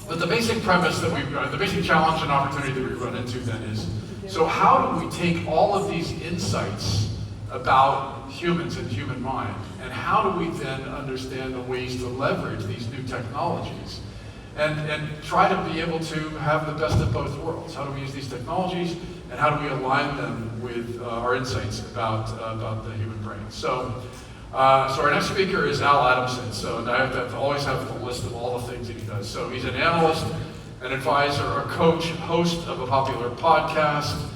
But the basic premise that the basic challenge and opportunity that we run into then is, so how do we take all of these insights about humans and human mind, and how do we then understand the ways to leverage these new technologies and try to be able to have the best of both worlds? How do we use these technologies, and how do we align them with our insights about the human brain? So our next speaker is Al Adamsen. So and I have to always have the list of all the things that he does. So he's an analyst, an advisor, a coach, host of a popular podcast.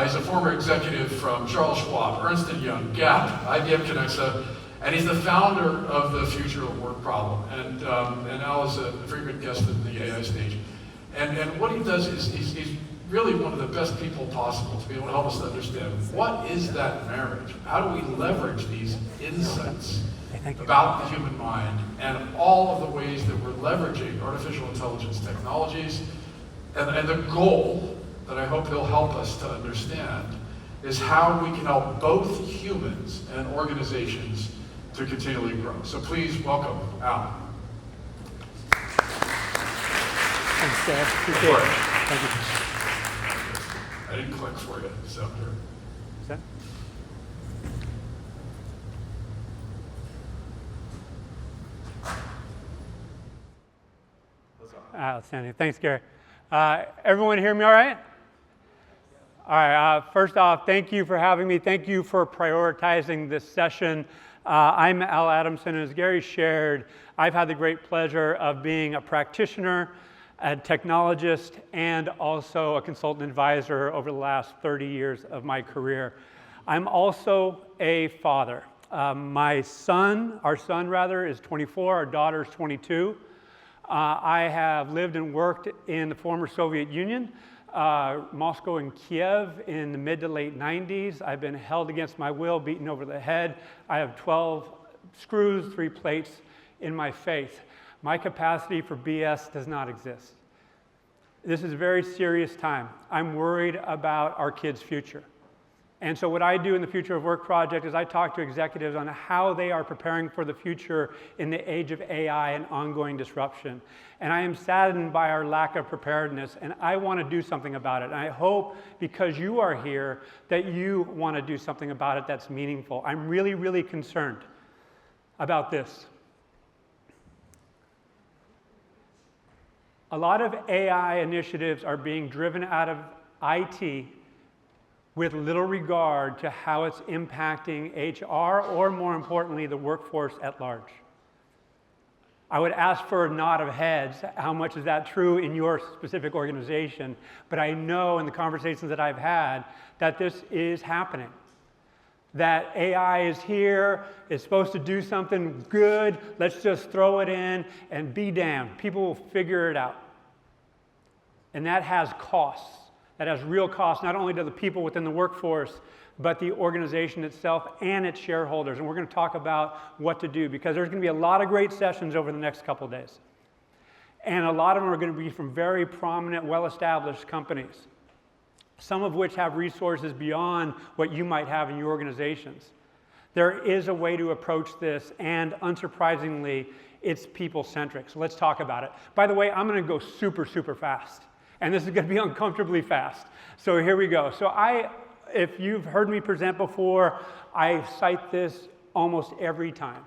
He's a former executive from Charles Schwab, Ernst & Young, Gap, IBM Connexa, and he's the founder of the Future of Work problem. And Al is a frequent guest in the AI stage. And what he does is he's really one of the best people possible to be able to help us understand what is that marriage? How do we leverage these insights about the human mind and all of the ways that we're leveraging artificial intelligence technologies? And the goal that I hope he'll help us to understand is how we can help both humans and organizations to continually grow. So please welcome Al. Thanks, Dad. Appreciate it. Thank you. I didn't click for you, so here. Is that? Outstanding. Thanks, Gary. Everyone hear me all right? All right, first off, thank you for having me. Thank you for prioritizing this session. I'm Al Adamsen, and as Gary shared, I've had the great pleasure of being a practitioner, a technologist, and also a consultant advisor over the last 30 years of my career. I'm also a father. Our son is 24, our daughter's 22. I have lived and worked in the former Soviet Union, Moscow and Kiev in the mid to late 90s. I've been held against my will, beaten over the head. I have 12 screws, 3 plates in my face. My capacity for BS does not exist. This is a very serious time. I'm worried about our kids' future. And so what I do in the Future of Work project is I talk to executives on how they are preparing for the future in the age of AI and ongoing disruption. And I am saddened by our lack of preparedness, and I want to do something about it. And I hope, because you are here, that you want to do something about it that's meaningful. I'm really, really concerned about this. A lot of AI initiatives are being driven out of IT with little regard to how it's impacting HR, or more importantly, the workforce at large. I would ask for a nod of heads. How much is that true in your specific organization? But I know in the conversations that I've had that this is happening. That AI is here, it's supposed to do something good, let's just throw it in and be damned. People will figure it out. And that has costs. That has real costs, not only to the people within the workforce, but the organization itself and its shareholders. And we're going to talk about what to do, because there's going to be a lot of great sessions over the next couple of days. And a lot of them are going to be from very prominent, well-established companies, some of which have resources beyond what you might have in your organizations. There is a way to approach this, and unsurprisingly, it's people-centric. So let's talk about it. By the way, I'm going to go super, super fast. And this is going to be uncomfortably fast. So here we go. So if you've heard me present before, I cite this almost every time.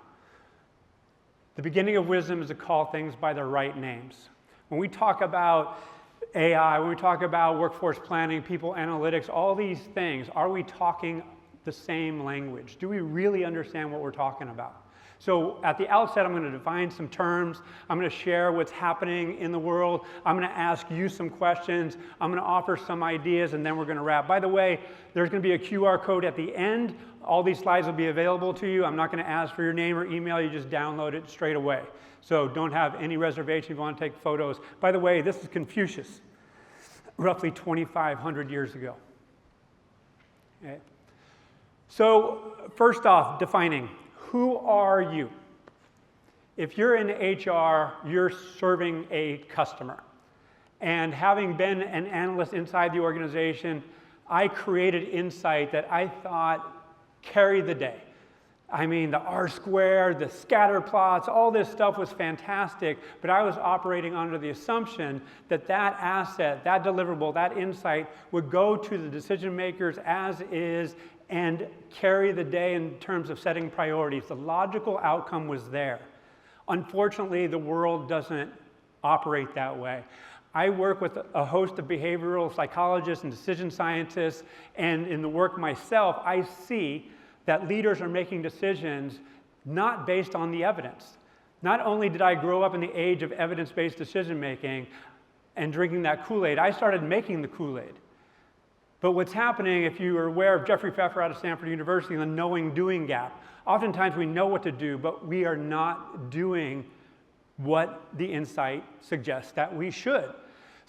The beginning of wisdom is to call things by their right names. When we talk about AI, when we talk about workforce planning, people analytics, all these things, are we talking the same language? Do we really understand what we're talking about? So at the outset, I'm going to define some terms. I'm going to share what's happening in the world. I'm going to ask you some questions. I'm going to offer some ideas, and then we're going to wrap. By the way, there's going to be a QR code at the end. All these slides will be available to you. I'm not going to ask for your name or email. You just download it straight away. So don't have any reservation if you want to take photos. By the way, this is Confucius, roughly 2,500 years ago. Okay. So first off, defining. Who are you? If you're in HR, you're serving a customer. And having been an analyst inside the organization, I created insight that I thought carried the day. I mean, the R-squared, the scatter plots, all this stuff was fantastic, but I was operating under the assumption that that asset, that deliverable, that insight would go to the decision makers as is and carry the day in terms of setting priorities. The logical outcome was there. Unfortunately, the world doesn't operate that way. I work with a host of behavioral psychologists and decision scientists, and in the work myself, I see that leaders are making decisions not based on the evidence. Not only did I grow up in the age of evidence-based decision-making and drinking that Kool-Aid, I started making the Kool-Aid. But what's happening, if you are aware of Jeffrey Pfeffer out of Stanford University and the knowing-doing gap, oftentimes we know what to do, but we are not doing what the insight suggests that we should.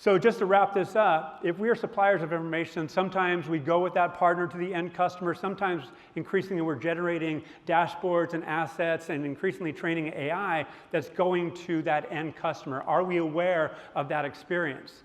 So just to wrap this up, if we are suppliers of information, sometimes we go with that partner to the end customer. Sometimes increasingly we're generating dashboards and assets and increasingly training AI that's going to that end customer. Are we aware of that experience?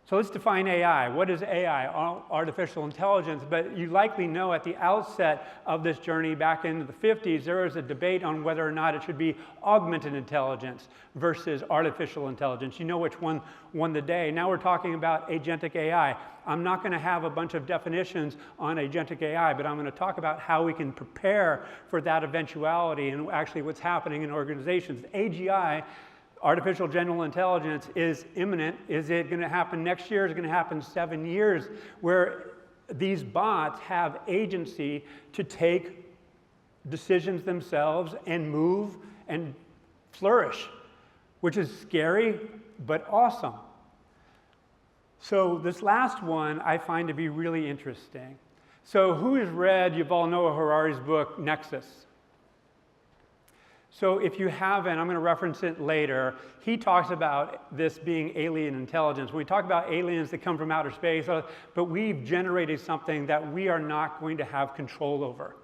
So let's define AI. What is AI? Artificial intelligence. But you likely know at the outset of this journey back in the 50s, there was a debate on whether or not it should be augmented intelligence versus artificial intelligence. You know which one won the day. Now we're talking about agentic AI. I'm not going to have a bunch of definitions on agentic AI, but I'm going to talk about how we can prepare for that eventuality and actually what's happening in organizations. AGI, artificial general intelligence, is imminent. Is it going to happen next year? Is it going to happen 7 years? Where these bots have agency to take decisions themselves and move and flourish, which is scary but awesome. So this last one I find to be really interesting. So who has read Yuval Noah Harari's book, Nexus? So if you haven't, I'm going to reference it later. He talks about this being alien intelligence. We talk about aliens that come from outer space, but we've generated something that we are not going to have control over.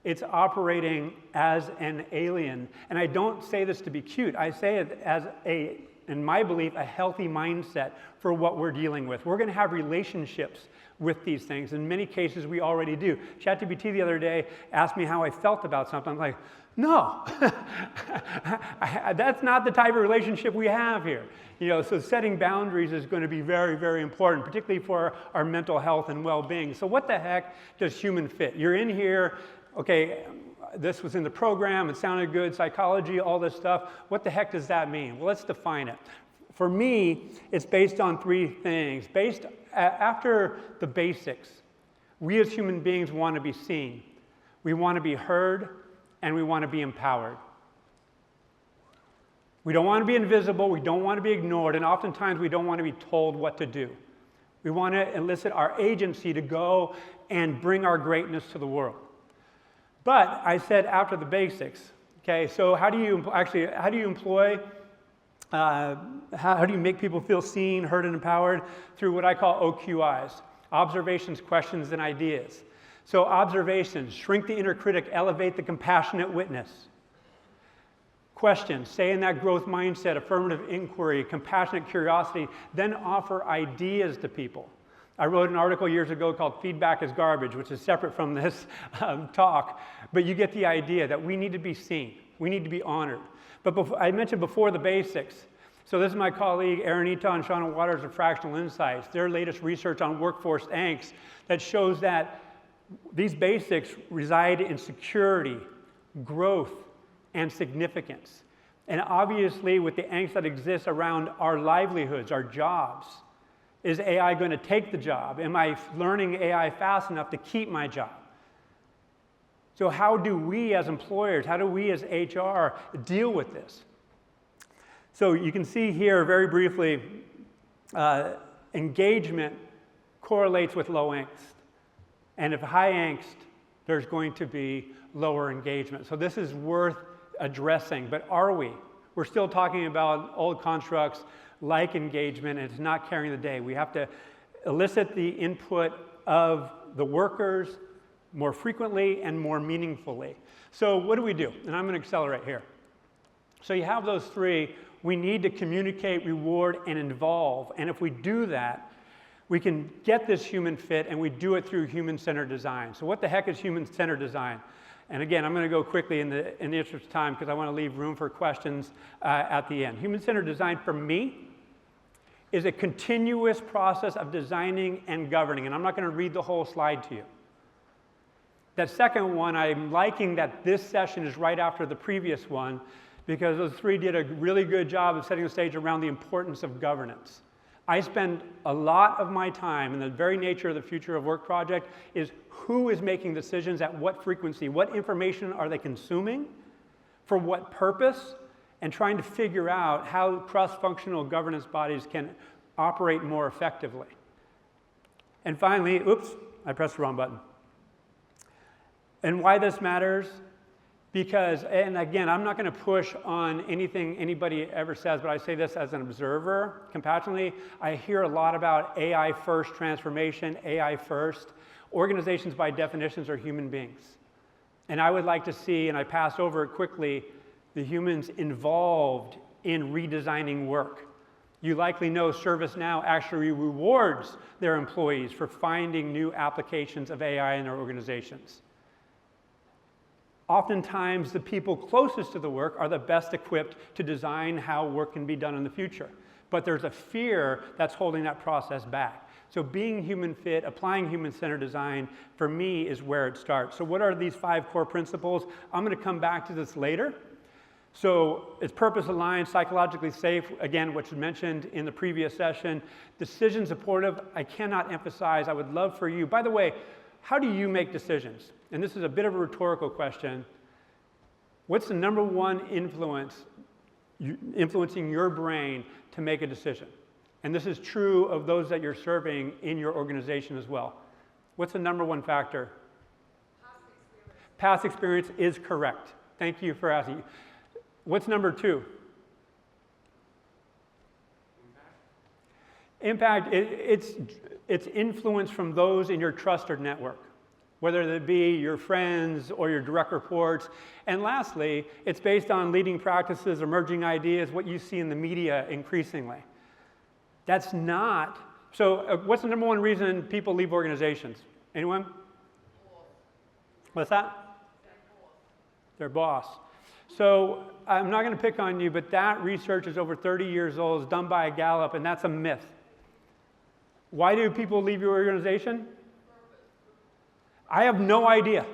It's operating as an alien. And I don't say this to be cute. I say it as in my belief, a healthy mindset for what we're dealing with. We're going to have relationships with these things. In many cases, we already do. ChatGPT the other day asked me how I felt about something. I'm like, no, that's not the type of relationship we have here. You know, so setting boundaries is going to be very, very important, particularly for our mental health and well-being. So what the heck does human fit? You're in here, okay, this was in the program, it sounded good, psychology, all this stuff. What the heck does that mean? Well, let's define it. For me, it's based on three things. After the basics, we as human beings want to be seen. We want to be heard, and we want to be empowered. We don't want to be invisible, we don't want to be ignored, and oftentimes we don't want to be told what to do. We want to elicit our agency to go and bring our greatness to the world. But I said after the basics, okay, so how do you make people feel seen, heard, and empowered? Through what I call OQIs, observations, questions, and ideas. So observations, shrink the inner critic, elevate the compassionate witness. Questions, stay in that growth mindset, affirmative inquiry, compassionate curiosity, then offer ideas to people. I wrote an article years ago called Feedback is Garbage, which is separate from this talk, but you get the idea that we need to be seen, we need to be honored. But I mentioned before the basics. So this is my colleague Aaron Ito and Shauna Waters of Fractional Insights, their latest research on workforce angst that shows that these basics reside in security, growth, and significance. And obviously, with the angst that exists around our livelihoods, our jobs, is AI going to take the job? Am I learning AI fast enough to keep my job? So how do we as employers, how do we as HR deal with this? So you can see here very briefly, engagement correlates with low angst. And if high angst, there's going to be lower engagement. So this is worth addressing, but are we? We're still talking about old constructs like engagement, and it's not carrying the day. We have to elicit the input of the workers more frequently and more meaningfully. So what do we do? And I'm going to accelerate here. So you have those three. We need to communicate, reward, and involve. And if we do that, we can get this human fit, and we do it through human-centered design. So what the heck is human-centered design? And again, I'm going to go quickly in the interest of time because I want to leave room for questions at the end. Human-centered design for me is a continuous process of designing and governing. And I'm not going to read the whole slide to you. That second one, I'm liking that this session is right after the previous one because those three did a really good job of setting the stage around the importance of governance. I spend a lot of my time, and the very nature of the Future of Work project is who is making decisions at what frequency, what information are they consuming, for what purpose, and trying to figure out how cross-functional governance bodies can operate more effectively. And finally, oops, I pressed the wrong button. And why this matters? Because, and again, I'm not going to push on anything anybody ever says, but I say this as an observer, compassionately. I hear a lot about AI first transformation, AI first. Organizations by definitions are human beings. And I would like to see, and I passed over it quickly, the humans involved in redesigning work. You likely know ServiceNow actually rewards their employees for finding new applications of AI in their organizations. Oftentimes, the people closest to the work are the best equipped to design how work can be done in the future. But there's a fear that's holding that process back. So being human fit, applying human-centered design, for me, is where it starts. So what are these 5 core principles? I'm going to come back to this later. So it's purpose-aligned, psychologically safe, again, which was mentioned in the previous session. Decision supportive, I cannot emphasize. I would love for you. By the way, how do you make decisions? And this is a bit of a rhetorical question. What's the number one influencing your brain to make a decision? And this is true of those that you're serving in your organization as well. What's the number one factor? Past experience is correct. Thank you for asking. What's number 2? Impact, it's influence from those in your trusted network, whether it be your friends or your direct reports. And lastly, it's based on leading practices, emerging ideas, what you see in the media increasingly. That's not, so what's the number one reason people leave organizations? Anyone? What's that? Their boss. So I'm not going to pick on you, but that research is over 30 years old. It's done by a Gallup, and that's a myth. Why do people leave your organization? I have no idea.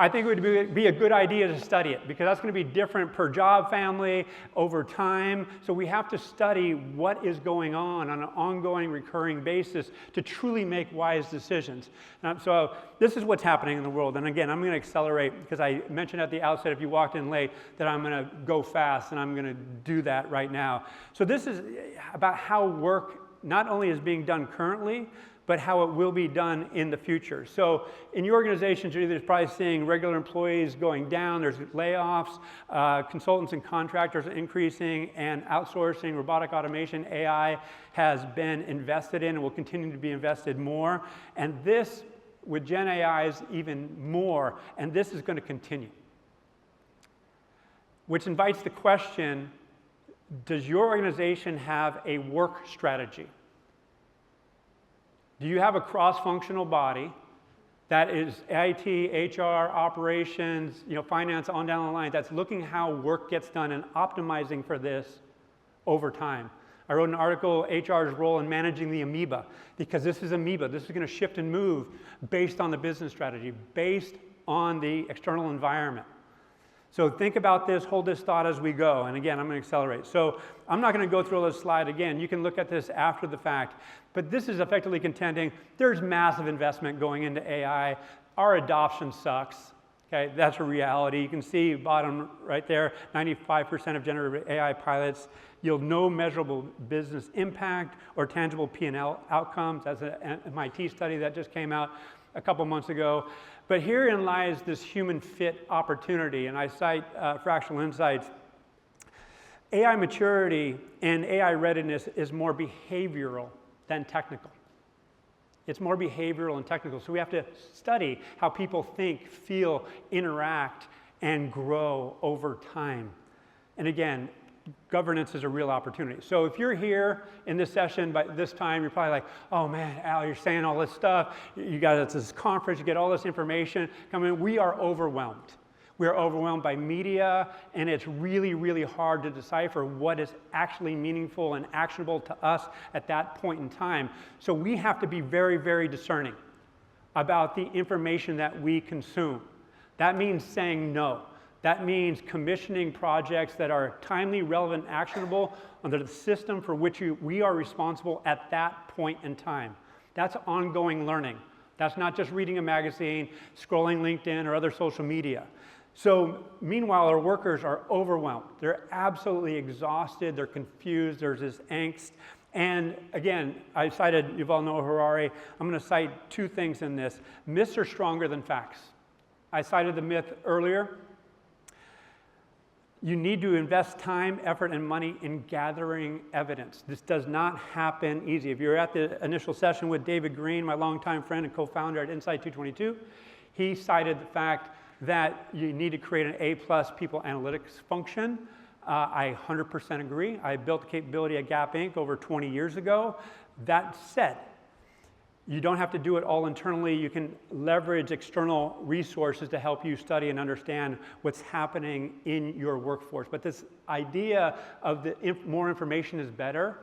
I think it would be a good idea to study it because that's going to be different per job family over time. So we have to study what is going on an ongoing, recurring basis to truly make wise decisions. So this is what's happening in the world. And again, I'm going to accelerate because I mentioned at the outset, if you walked in late, that I'm going to go fast, and I'm going to do that right now. So this is about how work not only is being done currently, but how it will be done in the future. So in your organizations, you're either probably seeing regular employees going down, there's layoffs, consultants and contractors are increasing, and outsourcing, robotic automation, AI has been invested in and will continue to be invested more. And this, with Gen AI, is even more, and this is going to continue. Which invites the question, does your organization have a work strategy? Do you have a cross-functional body that is IT, HR, operations, finance, on down the line, that's looking how work gets done and optimizing for this over time? I wrote an article, HR's role in managing the amoeba, because this is amoeba. This is going to shift and move based on the business strategy, based on the external environment. So think about this, hold this thought as we go. And again, I'm going to accelerate. So I'm not going to go through this slide again. You can look at this after the fact. But this is effectively contending there's massive investment going into AI. Our adoption sucks. Okay, that's a reality. You can see bottom right there, 95% of generative AI pilots yield no measurable business impact or tangible P&L outcomes. That's an MIT study that just came out a couple months ago. But herein lies this human fit opportunity, and I cite Fractional Insights. AI maturity and AI readiness is more behavioral than technical. It's more behavioral and technical, so we have to study how people think, feel, interact, and grow over time. And again, governance is a real opportunity. So if you're here in this session by this time, you're probably like, oh man, Al, you're saying all this stuff. You got this conference, you get all this information coming. We are overwhelmed. We are overwhelmed by media, and it's really, really hard to decipher what is actually meaningful and actionable to us at that point in time. So we have to be very, very discerning about the information that we consume. That means saying no. That means commissioning projects that are timely, relevant, actionable under the system for which we are responsible at that point in time. That's ongoing learning. That's not just reading a magazine, scrolling LinkedIn or other social media. So meanwhile, our workers are overwhelmed. They're absolutely exhausted. They're confused. There's this angst. And again, I cited Yuval Noah Harari. I'm going to cite two things in this. Myths are stronger than facts. I cited the myth earlier. You need to invest time, effort, and money in gathering evidence. This does not happen easy. If you're at the initial session with David Green, my longtime friend and co-founder at Insight 222, he cited the fact that you need to create an A+ people analytics function. I 100% agree. I built the capability at Gap Inc. over 20 years ago. That said, you don't have to do it all internally. You can leverage external resources to help you study and understand what's happening in your workforce. But this idea of more information is better,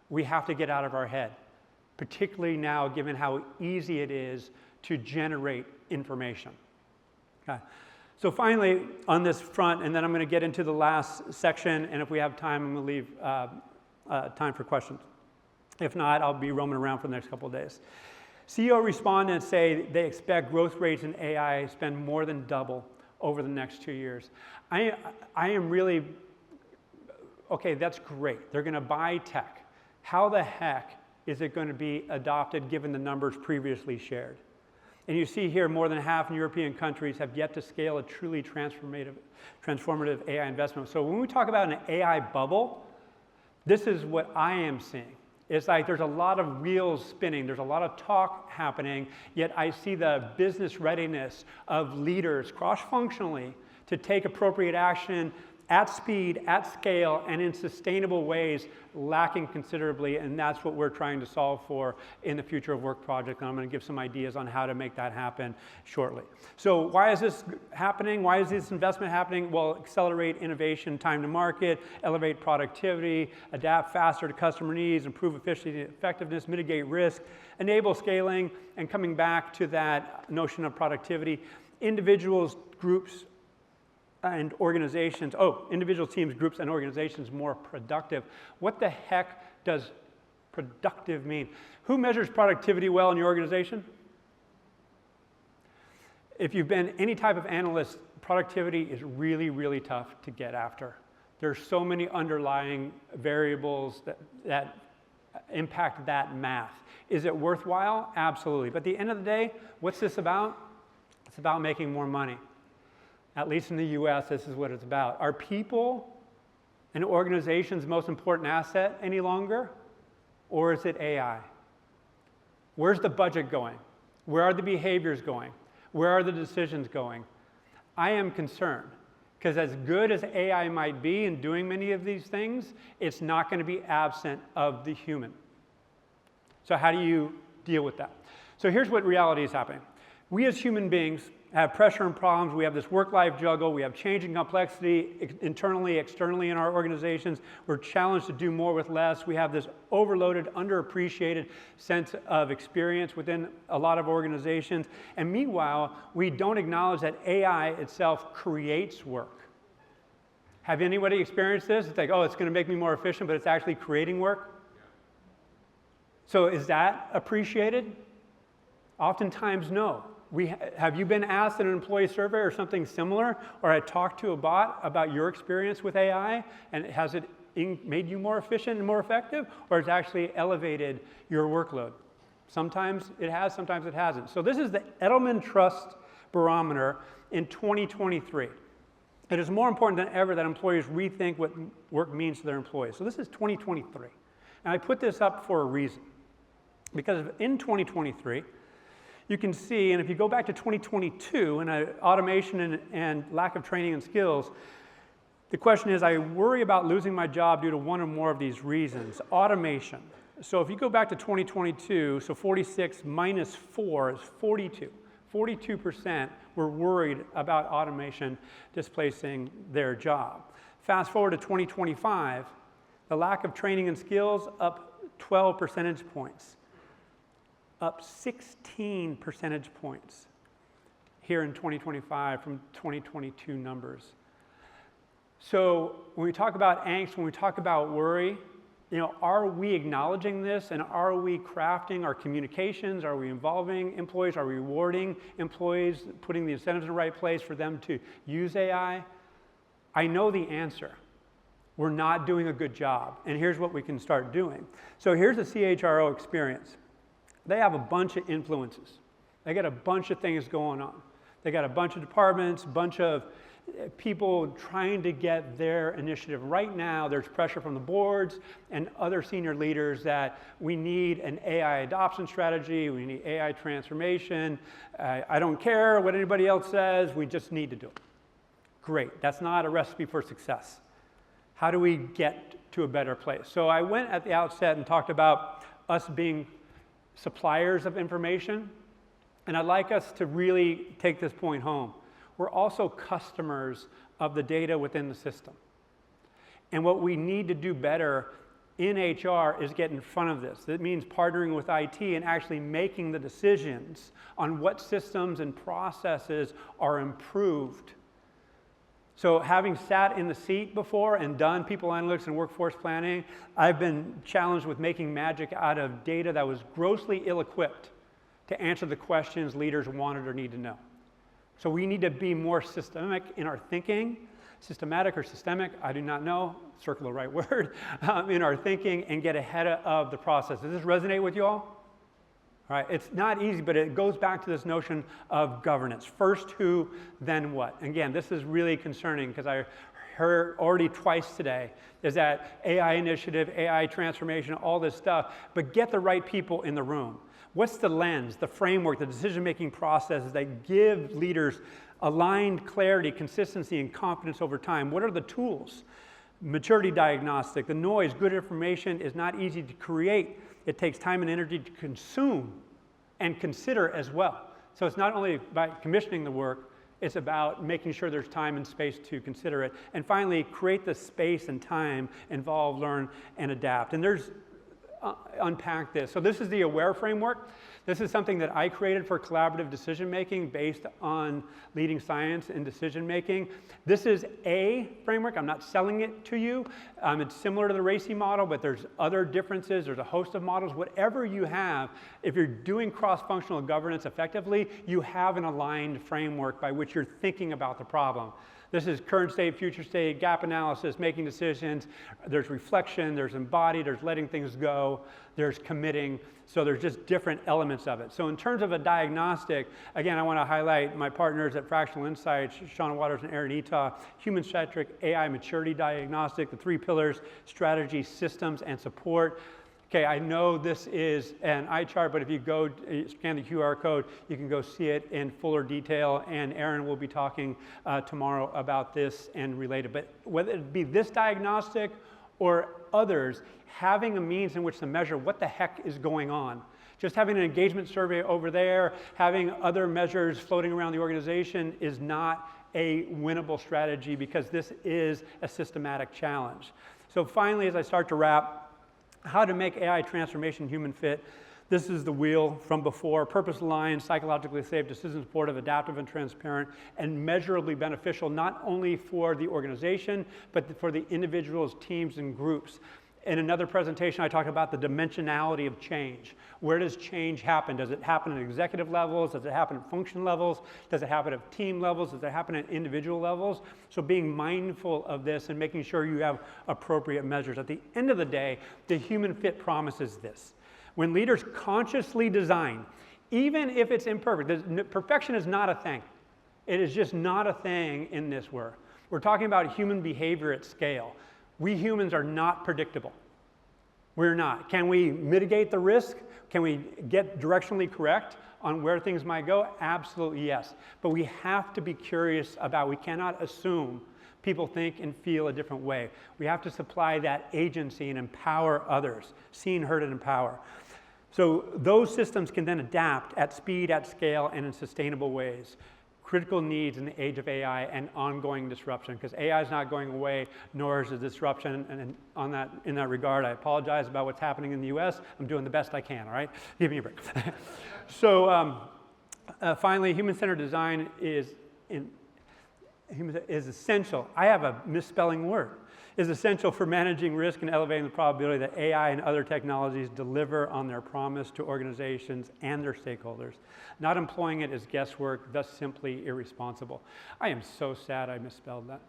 we have to get out of our head, particularly now given how easy it is to generate information. Okay. So finally, on this front, and then I'm going to get into the last section, and if we have time, I'm going to leave time for questions. If not, I'll be roaming around for the next couple of days. CEO respondents say they expect growth rates in AI to spend more than double over the next 2 years. I am really, okay, that's great. They're going to buy tech. How the heck is it going to be adopted given the numbers previously shared? And you see here more than half European countries have yet to scale a truly transformative AI investment. So when we talk about an AI bubble, this is what I am seeing. It's like there's a lot of wheels spinning, there's a lot of talk happening, yet I see the business readiness of leaders cross-functionally to take appropriate action at speed, at scale, and in sustainable ways, lacking considerably, and that's what we're trying to solve for in the Future of Work project, and I'm going to give some ideas on how to make that happen shortly. So why is this happening? Why is this investment happening? Well, accelerate innovation, time to market, elevate productivity, adapt faster to customer needs, improve efficiency and effectiveness, mitigate risk, enable scaling, and coming back to that notion of productivity, individuals, groups, and organizations, individual teams, groups, and organizations more productive. What the heck does productive mean? Who measures productivity well in your organization? If you've been any type of analyst, productivity is really, really tough to get after. There's so many underlying variables that impact that math. Is it worthwhile? Absolutely. But at the end of the day, what's this about? It's about making more money. At least in the US, this is what it's about. Are people and organizations the most important asset any longer? Or is it AI? Where's the budget going? Where are the behaviors going? Where are the decisions going? I am concerned, because as good as AI might be in doing many of these things, it's not going to be absent of the human. So how do you deal with that? So here's what reality is happening. We as human beings have pressure and problems. We have this work-life juggle. We have changing complexity internally, externally in our organizations. We're challenged to do more with less. We have this overloaded, underappreciated sense of experience within a lot of organizations. And meanwhile, we don't acknowledge that AI itself creates work. Have anybody experienced this? It's like, oh, it's going to make me more efficient, but it's actually creating work. So is that appreciated? Oftentimes, no. Have you been asked in an employee survey or something similar, or I talked to a bot about your experience with AI, and has it made you more efficient and more effective, or has it actually elevated your workload? Sometimes it has, sometimes it hasn't. So this is the Edelman Trust Barometer in 2023. It is more important than ever that employers rethink what work means to their employees. So this is 2023. And I put this up for a reason. Because in 2023, you can see, and if you go back to 2022 and automation and lack of training and skills, The question is, I worry about losing my job due to one or more of these reasons. Automation. So if you go back to 2022, so 46 minus 4 is 42. 42% were worried about automation displacing their job. Fast forward to 2025, the lack of training and skills up 12 percentage points, up 16 percentage points here in 2025 from 2022 numbers. So when we talk about angst, when we talk about worry, are we acknowledging this, and are we crafting our communications? Are we involving employees? Are we rewarding employees, putting the incentives in the right place for them to use AI? I know the answer. We're not doing a good job, and here's what we can start doing. So here's the CHRO experience. They have a bunch of influences. They got a bunch of things going on. They got a bunch of departments, a bunch of people trying to get their initiative. Right now, there's pressure from the boards and other senior leaders that we need an AI adoption strategy, we need AI transformation. I don't care what anybody else says, we just need to do it. Great, that's not a recipe for success. How do we get to a better place? So I went at the outset and talked about us being suppliers of information, and I'd like us to really take this point home. We're also customers of the data within the system. And what we need to do better in HR is get in front of this. That means partnering with IT and actually making the decisions on what systems and processes are improved. So having sat in the seat before and done people analytics and workforce planning, I've been challenged with making magic out of data that was grossly ill-equipped to answer the questions leaders wanted or need to know. So we need to be more systemic in our thinking. Systematic or systemic, I do not know, circle the right word, in our thinking and get ahead of the process. Does this resonate with you all? All right, it's not easy, but it goes back to this notion of governance. First who, then what? Again, this is really concerning because I heard already twice today is that AI initiative, AI transformation, all this stuff, but get the right people in the room. What's the lens, the framework, the decision-making processes that give leaders aligned clarity, consistency, and confidence over time? What are the tools? Maturity diagnostic, the noise, good information is not easy to create. It takes time and energy to consume and consider as well. So it's not only about commissioning the work, it's about making sure there's time and space to consider it. And finally, create the space and time, involve, learn, and adapt. And there's unpack this. So this is the AWARE framework. This is something that I created for collaborative decision making based on leading science and decision making. This is a framework. I'm not selling it to you. It's similar to the RACI model, but there's other differences. There's a host of models. Whatever you have, if you're doing cross-functional governance effectively, you have an aligned framework by which you're thinking about the problem. This is current state, future state, gap analysis, making decisions. There's reflection, there's embodied, there's letting things go, there's committing. So there's just different elements of it. So in terms of a diagnostic, again, I want to highlight my partners at Fractional Insights, Shauna Waters and Aaron Etaw, human-centric AI maturity diagnostic, the 3 pillars, strategy, systems, and support. Okay, I know this is an eye chart, but if you go scan the QR code, you can go see it in fuller detail, and Aaron will be talking tomorrow about this and related. But whether it be this diagnostic or others, having a means in which to measure what the heck is going on. Just having an engagement survey over there, having other measures floating around the organization is not a winnable strategy because this is a systematic challenge. So finally, as I start to wrap, how to make AI transformation human fit. This is the wheel from before: purpose-aligned, psychologically safe, decision-supportive, adaptive and transparent, and measurably beneficial not only for the organization, but for the individuals, teams, and groups. In another presentation, I talked about the dimensionality of change. Where does change happen? Does it happen at executive levels? Does it happen at function levels? Does it happen at team levels? Does it happen at individual levels? So being mindful of this and making sure you have appropriate measures. At the end of the day, the human fit promise is this. When leaders consciously design, even if it's imperfect, perfection is not a thing. It is just not a thing in this work. We're talking about human behavior at scale. We humans are not predictable. We're not. Can we mitigate the risk? Can we get directionally correct on where things might go? Absolutely yes. But we have to be curious about, we cannot assume people think and feel a different way. We have to supply that agency and empower others, seen, heard, and empower. So those systems can then adapt at speed, at scale, and in sustainable ways. Critical needs in the age of AI and ongoing disruption, because AI is not going away, nor is the disruption. And in that regard, I apologize about what's happening in the US. I'm doing the best I can, all right? Give me a break. So finally, human-centered design is essential. I have a misspelling word. Is essential for managing risk and elevating the probability that AI and other technologies deliver on their promise to organizations and their stakeholders. Not employing it as guesswork, thus simply irresponsible. I am so sad I misspelled that.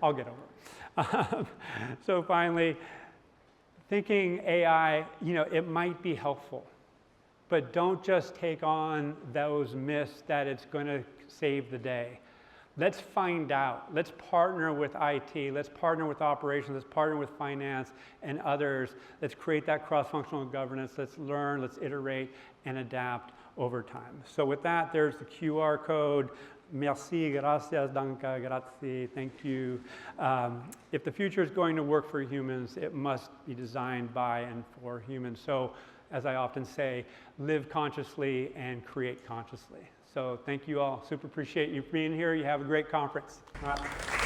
I'll get over it. So finally, thinking AI, it might be helpful, but don't just take on those myths that it's going to save the day. Let's find out. Let's partner with IT. Let's partner with operations. Let's partner with finance and others. Let's create that cross-functional governance. Let's learn, let's iterate, and adapt over time. So with that, there's the QR code. Merci, gracias, danke, grazie, thank you. If the future is going to work for humans, it must be designed by and for humans. So, as I often say, live consciously and create consciously. So thank you all. Super appreciate you being here. You have a great conference. All right.